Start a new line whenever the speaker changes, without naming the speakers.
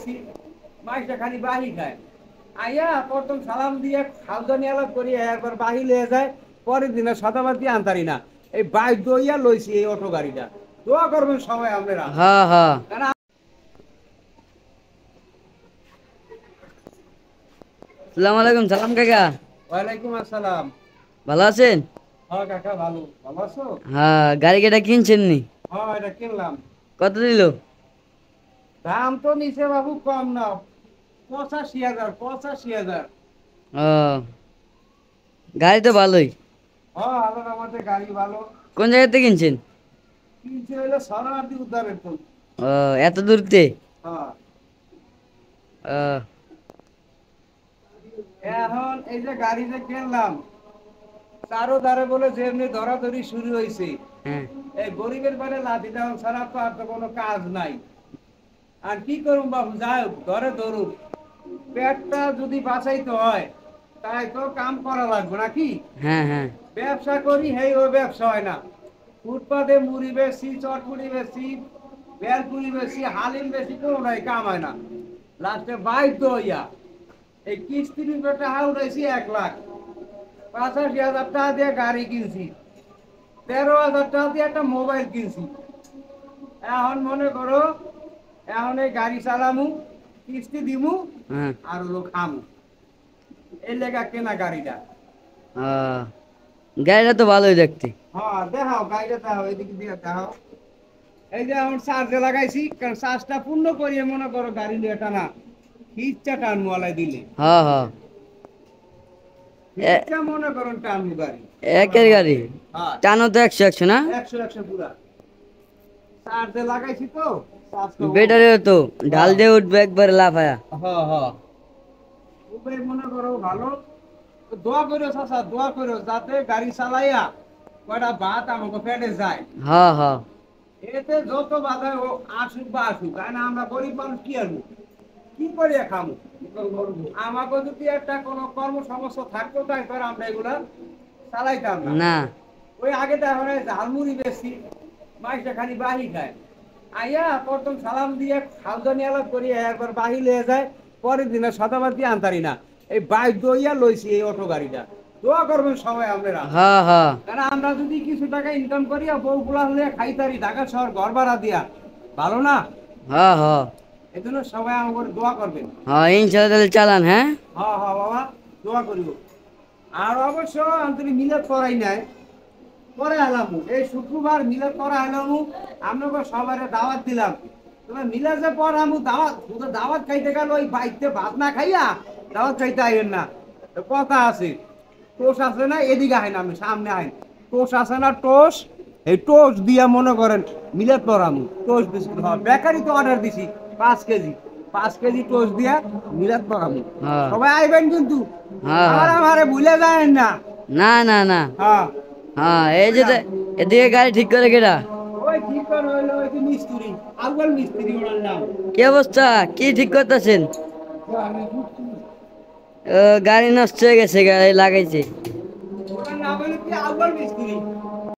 বেশি মাইসটা খালি বাহি খায় আইয়া প্রথম সালাম দিয়ে খালদানি আলাপ করি একবার বাহি লয়ে যায় পরের দিনে শতাবাদ দিয়ে আনতারি না এই বাইক দইয়া লইছি এই অটো গাড়িটা দোয়া করবেন সবাই আপনারা
হ্যাঁ হ্যাঁ আসসালামু আলাইকুম সালাম কাকা
ওয়ালাইকুম আসসালাম
ভালো আছেন
হ্যাঁ কাকা ভালো ভালো আছো
হ্যাঁ গাড়ি কেটা কিনছেন নি
হ্যাঁ এটা কিনলাম
কত দিল
দাম তো নিচে বাবু কম না 85,000
ও গাড়ি তো ভালোই
হ্যাঁ আলোর আমাদের গাড়ি ভালো
কোন জায়গাতে কিনছেন
কিনছে হইলো সরাহাটি উদ্ধারের তো
ও এত দূরতে
হ্যাঁ
ও
এখন এই যে গাড়ি যে কিনলাম চারো ধারে বলে যেমনি ধরাধরি শুরু হয়েছে
হ্যাঁ
এই গরিবের বাড়ি লাঠি দেওয়া ছাড়া তো আর তো কোনো কাজ নাই আর কি করুম বাবু যাই হোক ধরে ধরুক পেটটা যদি বাঁচাইতে হয় তাই তো কাম করা লাগবে নাকি
হ্যাঁ হ্যাঁ
ব্যবসা করি হেই ও ব্যবসা হয় না ফুটপাতে মুড়ি বেশি চটপুরি বেশি বেলপুরি বেশি হালিম বেশি কোনোটাই কাম হয় না লাস্টে বাধ্য হইয়া এই কিস্তির উপরে হাউ রয়েছি 1,00,000 85,000 টাকা দিয়ে গাড়ি কিনছি 13,000 টাকা দিয়ে একটা মোবাইল কিনছি এখন মনে করো এখন এই গাড়ি চালামু কিস্তি দিমু
হ্যাঁ
আর হলো খামু এই লেগা কেনা গাড়িটা
ও গাড়িটা তো ভালোই দেখতে
হ্যাঁ দেখাও গাড়িটা দেখাও এদিকে দিয়ে দেখাও এই যে এখন চার্জে লাগাইছি কারণ চার্জটা পূর্ণ করিয়ে মনে করো গাড়ি নিয়ে টানা ইচ্ছা টানমু আলাই দিলে
হ্যাঁ হ্যাঁ
ইচ্ছা মনে করো টানমু গাড়ি
একের গাড়ি
হ্যাঁ
টানো তো 100 না
100 পুরা চার্জে লাগাইছি তো
ব্যাটারিও তো ঢাল দিয়ে উঠবে একবার লাফায়া
হ্যাঁ হ্যাঁ উপায় মনে করো ভালো তো দোয়া করো চাচা দোয়া করো যাতে গাড়ি চালাইয়া কয়টা ভাত আমাকে পেটে যায়
হ্যাঁ হ্যাঁ
এতে যত বাধা ও আসুক বা আসুক কারণ আমরা গরিব মানুষ কি আনবো কি করিয়া খামু আমাকে যদি একটা কোনো কর্মসমস্যা থাকতো তাই করে আমরা এগুলা চালাইতাম না
না
ওই আগে তো এখন ঝালমুড়ি বেশি মাইসটা খালি বাহি খায় আইয়া প্রথম সালাম দিয়ে খালদানি আলাপ করি একবার বাহি লয়ে যায় পরের দিনে শতাবাদ দিয়ে আনতারি না এই বাইক দইয়া লইছি এই অটো গাড়িটা দোয়া করবেন সবাই আপনারা
হ্যাঁ হ্যাঁ
কারণ আমরা যদি কিছু টাকা ইনকাম করিয়া বউগুলা হলে খাইতারি ঢাকা শহর ঘর ভাড়া দিয়া ভালো না
হ্যাঁ হ্যাঁ
এই জন্য সবাই আমার দোয়া করবেন
হ্যাঁ ইনশাআল্লাহ তাহলে চালান হ্যাঁ
হ্যাঁ হ্যাঁ বাবা দোয়া করিব আর অবশ্য আমি মিলাদ করাই নাই পরে এলামু এই শুক্রবার মিলাদ করা এলামু আপনাকে সবার দাওয়াত দিলাম তোমার মিলাদে পর আমু দাওয়াত শুধু দাওয়াত খাইতে গেল ওই বাইতে ভাত না খাইয়া দাওয়াত খাইতে আইন না তো কথা আছে টোস আছে না এদিকে আইন আমি সামনে আইন টোস আছে না টোস এই টোস দিয়া মনে করেন মিলাদ পরামু টোস বিস্কুট হ্যাঁ বেকারি তো অর্ডার দিছি 5 কেজি টোস দিয়া মিলাদ পরামু
হ্যাঁ।
সবাই আইবেন কিন্তু
হ্যাঁ।
আমারে ভুলে যায় না
না না না
হ্যাঁ
হ্যাঁ এই যে এদিকে গাড়ি ঠিক করে কেটা
ওই ঠিক করে হইলো ওই যে মিস্ত্রি আউয়াল মিস্ত্রি ওনার নাম
কি অবস্থা কি ঠিক করতেছেন গাড়ি নষ্ট হয়ে গেছে গাড়ি লাগাইছে
ওনার নাম হইলো কি আউয়াল মিস্ত্রি